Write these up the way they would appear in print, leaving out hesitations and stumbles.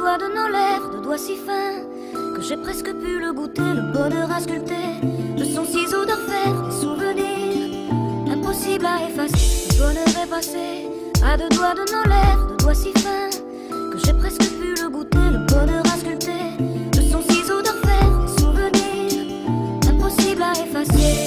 doigts de nos lèvres, de doigts si fins que j'ai presque pu le goûter, le bonheur à sculpter de son ciseau d'enfer, des souvenirs impossibles à effacer. Le bonheur est passé à deux doigts de nos lèvres, de doigts si fins que j'ai presque pu le goûter, le bonheur à sculpter de son ciseau d'enfer, des souvenirs impossibles à effacer.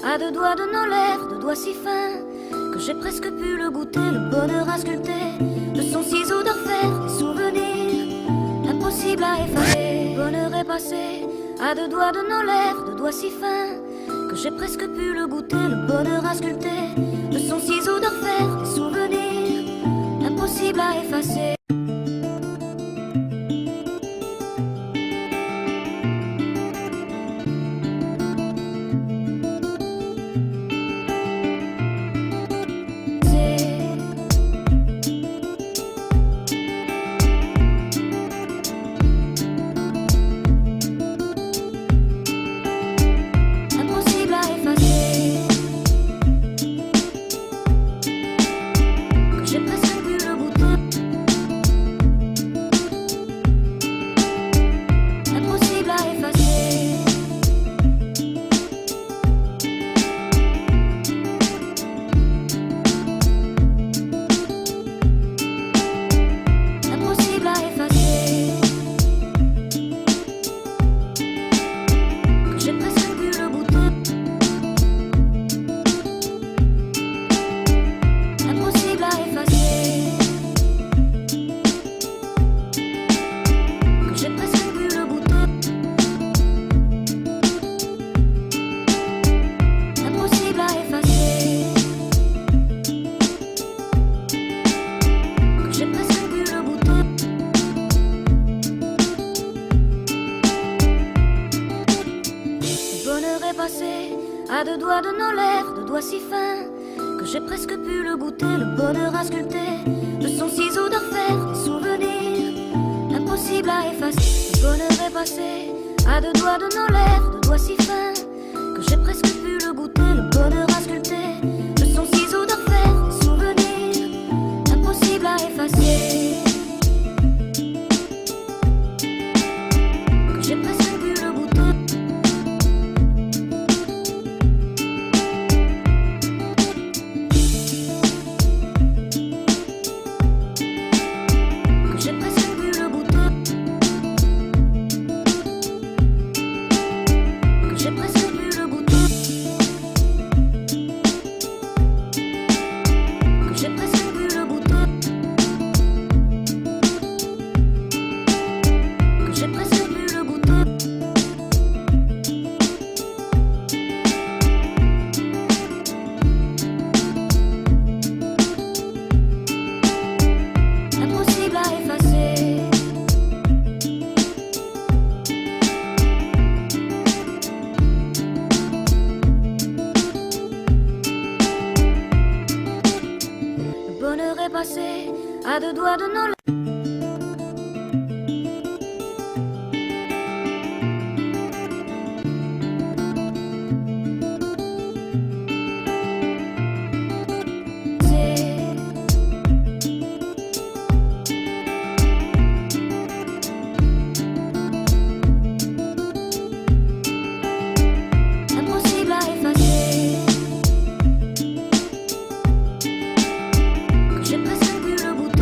À deux doigts de nos lèvres, de doigts si fins que j'ai presque pu le goûter, le bonheur à sculpter de son ciseau d'enfer, des souvenirs impossibles à effacer. Le bonheur est passé à deux doigts de nos lèvres, de doigts si fins que j'ai presque pu le goûter, le bonheur à sculpter de son ciseau d'enfer, des souvenirs impossibles à effacer. À deux doigts de nos lèvres, de doigts si fins que j'ai presque pu le goûter, le bonheur à sculpter de son ciseau d'enfer, des souvenirs impossibles à effacer. Le bonheur est passé à deux doigts de nos lèvres, de doigts si fins que j'ai presque pu le goûter, le bonheur à sculpter de son ciseau d'enfer, des souvenirs impossibles à effacer. Que j'ai presque pu le goûter. À deux doigts de nos lèvres. Impossible à effacer. Que j'ai presque pu le goûter.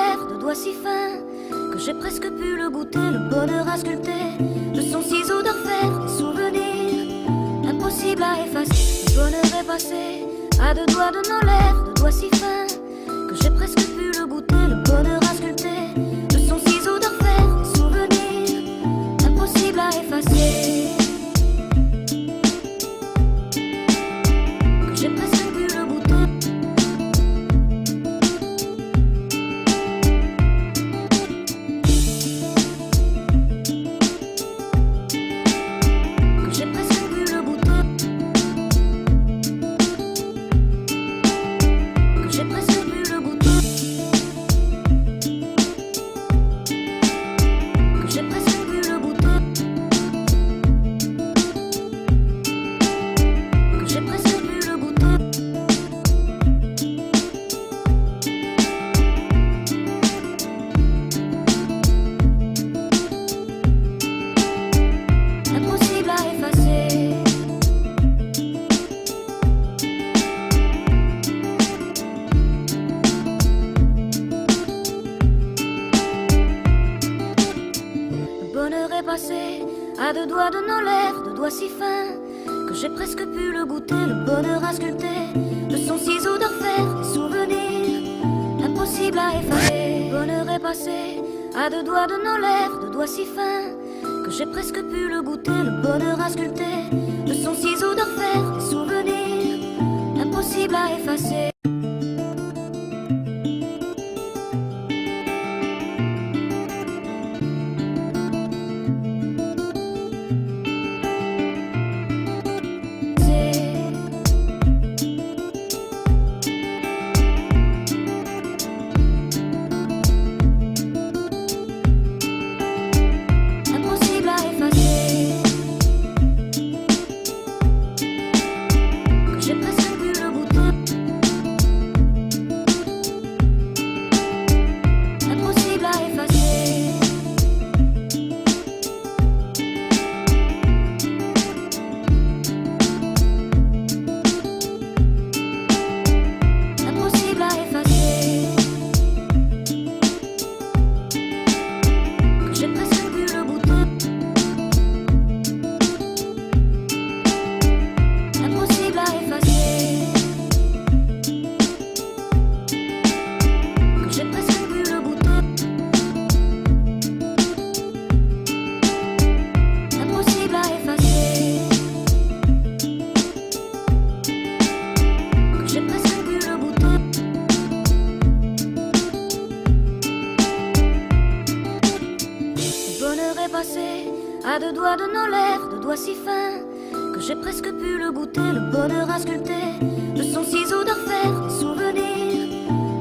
lèvres, de doigts si fins que j'ai presque pu le goûter, le bonheur à sculpter de son ciseau d'orfèvre, des souvenirs impossibles à effacer. Le bonheur est passé à deux doigts de nos lèvres, de doigts si fins que j'ai presque pu le goûter, le bonheur à sculpter de son ciseau d'orfèvre, des souvenirs impossibles à effacer. Que j'ai presque pu le goûter. Que j'ai presque pu le goûter. Que j'ai presque pu le goûter. Que j'ai presque pu le goûter. Que j'ai presque pu le goûter. Impossible à effacer. Le bonheur est passé à deux doigts de nos lèvres, de doigts si fins que j'ai presque pu le goûter, le bonheur à sculpter de son ciseau d'orfèvre, des souvenirs impossibles à effacer. Le bonheur est passé à deux doigts de nos lèvres, de doigts si fins que j'ai presque pu le goûter, le bonheur à sculpter de son ciseau d'orfèvre, des souvenirs impossibles à effacer. Impossible à effacer. Que j'ai presque pu le goûter. Impossible à effacer. Impossible à effacer. Que j'ai presque pu le goûter. Impossible à effacer. Que j'ai presque pu le goûter. Impossible à effacer. Que j'ai presque pu le goûter. Le bonheur est passé à deux doigts de nos lèvres, de doigts si fins que j'ai presque pu le goûter, le bonheur à sculpter de son ciseau d'orfèvre, des souvenirs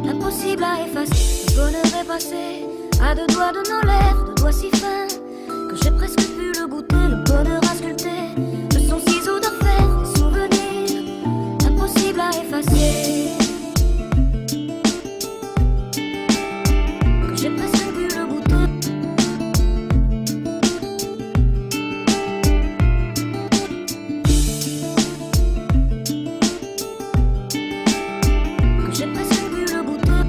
impossibles à effacer. Le bonheur est passé à deux doigts de nos lèvres, de doigts si fins que j'ai presque pu le goûter, le bonheur à sculpter de son ciseau d'orfèvre, des souvenirs impossibles à effacer. Que j'ai presque pu le goûter. Que j'ai presque pu le goûter.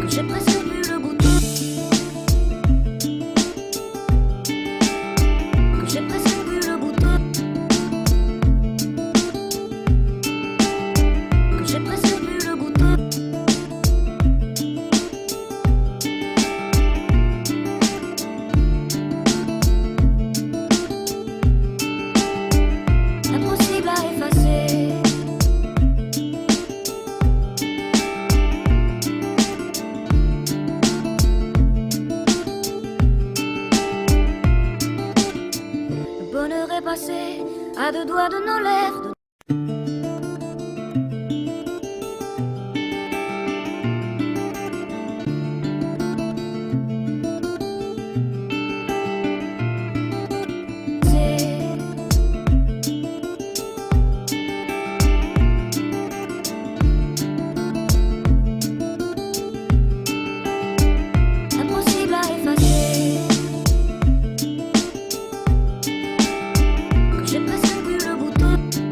Que j'ai presque pu le goûter. Que j'ai presque pu le goûter. Que j'ai presque pu le goûter. Impossible à effacer. Le bonheur est passé à deux doigts de nos lèvres. Impossible à effacer. Que j'ai presque pu le goûter.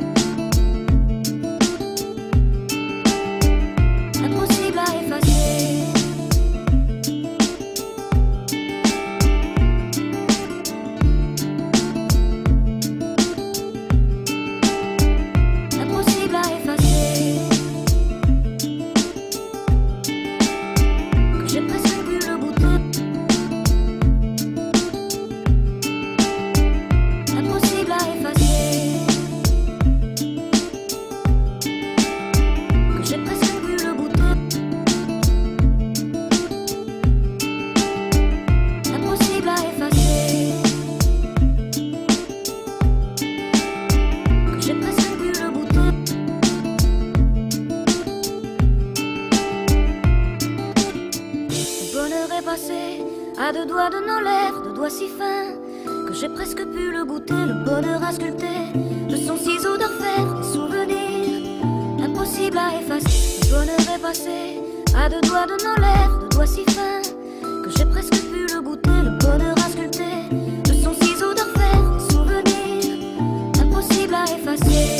passé à deux doigts de nos lèvres, deux doigts si fins que j'ai presque pu le goûter, le bonheur à sculpter de son ciseau d'orfèvre, des souvenirs impossibles à effacer. Le bonheur est passé à deux doigts de nos lèvres, deux doigts si fins que j'ai presque pu le goûter, le bonheur à sculpter de son ciseau d'orfèvre, des souvenirs impossibles à effacer.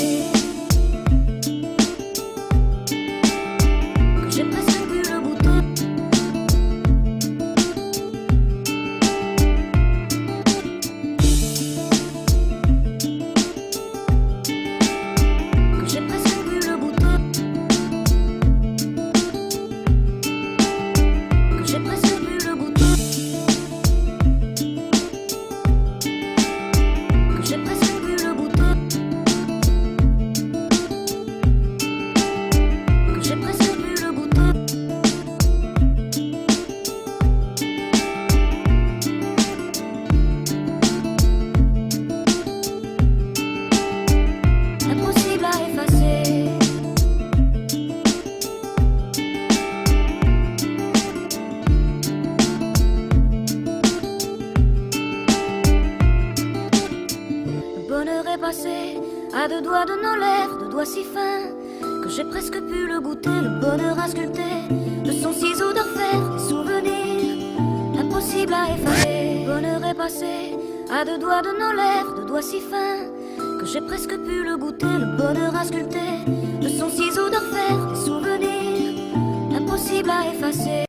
Que j'ai presque pu le goûter. À deux doigts de nos lèvres, deux doigts si fins que j'ai presque pu le goûter, le bonheur à sculpter de son ciseau d'orfèvre, des souvenirs impossibles à effacer. Le bonheur est passé à deux doigts de nos lèvres, deux doigts si fins que j'ai presque pu le goûter, le bonheur à sculpter de son ciseau d'orfèvre, des souvenirs impossibles à effacer.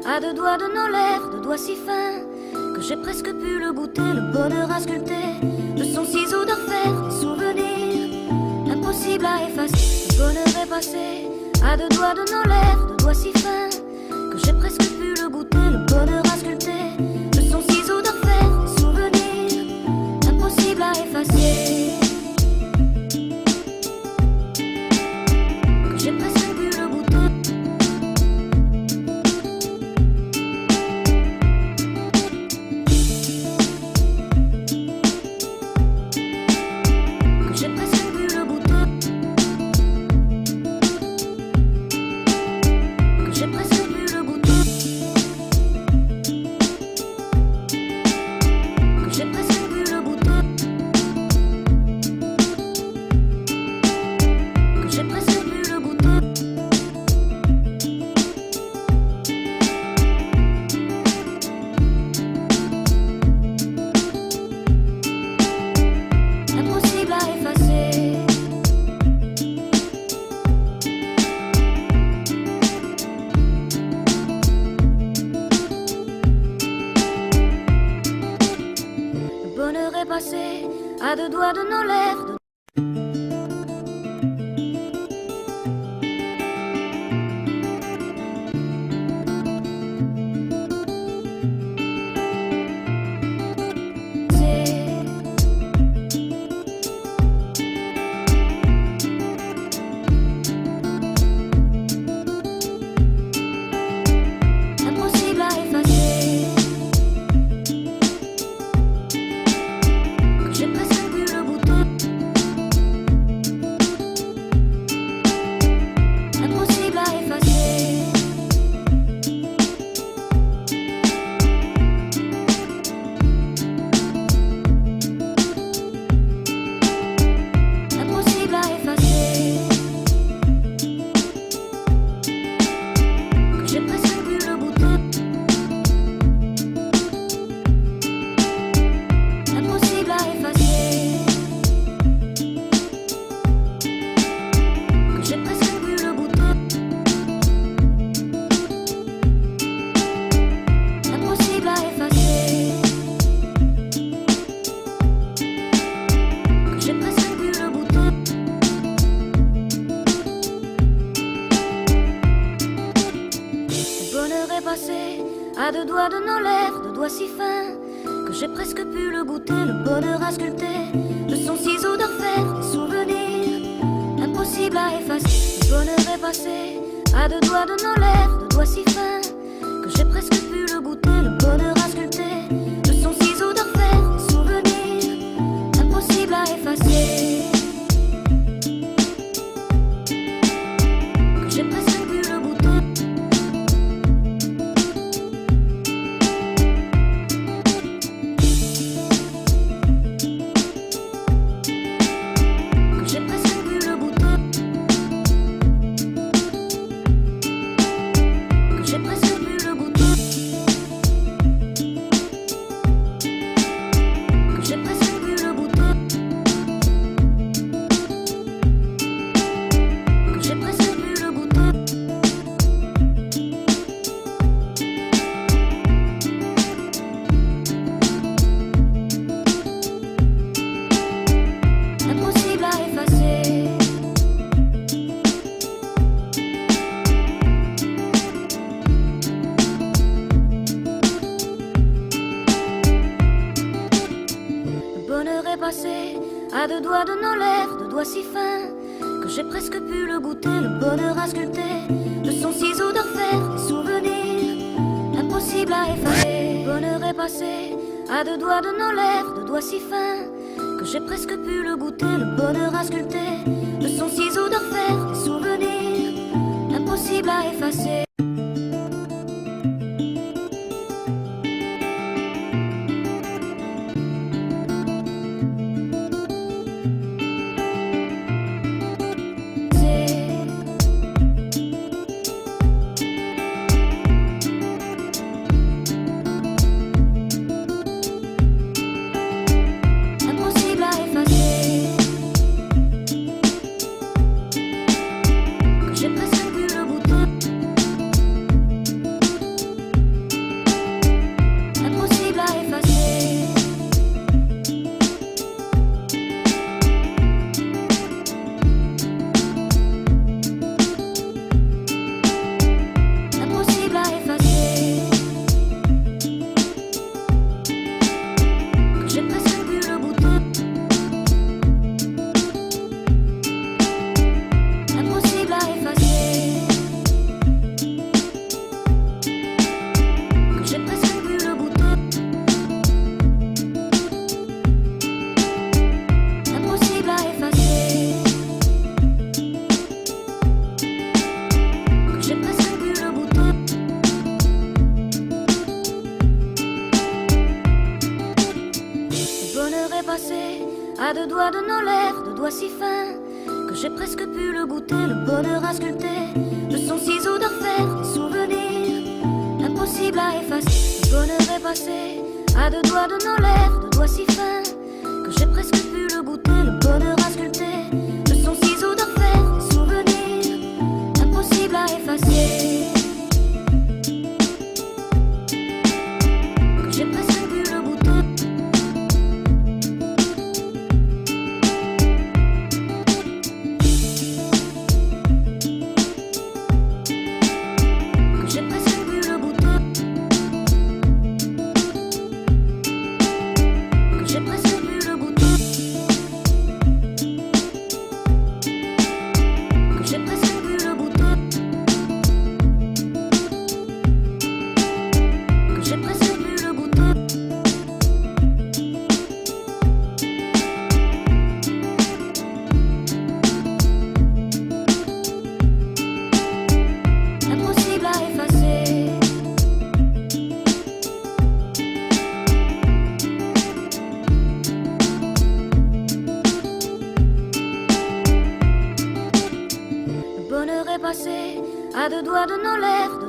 À deux doigts de nos lèvres, deux doigts si fins que j'ai presque pu le goûter, le bonheur à sculpter de son ciseau d'orfèvre, des souvenirs impossibles à effacer. Le bonheur est passé à deux doigts de nos lèvres, deux doigts si fins que j'ai presque pu le goûter, le bonheur à sculpter de son ciseau d'orfèvre, des souvenirs impossibles à effacer. Que j'ai presque pu le goûter. À deux doigts de nos lèvres. J'ai presque pu le goûter. doigts de nos lèvres, de doigts si fins que j'ai presque pu le goûter, le bonheur à sculpter de son ciseau d'orfèvre, des souvenirs impossibles à effacer. Le bonheur est passé à deux doigts de nos lèvres, de doigts si fins que j'ai presque pu le goûter, le bonheur à sculpter de son ciseau d'orfèvre, des souvenirs impossibles à effacer. Que j'ai presque pu le goûter. À deux doigts de nos lèvres, de doigts si fins que j'ai presque pu le goûter, le bonheur à sculpter de son ciseau d'orfèvre, des souvenirs impossibles à effacer. Le bonheur est passé à deux doigts de nos lèvres, de doigts si fins que j'ai presque pu le goûter, le bonheur à sculpter de son ciseau d'orfèvre, des souvenirs impossibles à effacer. À deux doigts de nos lèvres, de doigts si fins que j'ai presque pu le goûter, le bonheur à sculpter de son ciseau d'orfèvre, des souvenirs impossibles à effacer. Le bonheur est passé à deux doigts de nos lèvres, de doigts si fins que j'ai presque pu le goûter, le bonheur à sculpter de son ciseau d'orfèvre, des souvenirs impossibles à effacer. Que j'ai presque pu le goûter. À deux doigts de nos lèvres,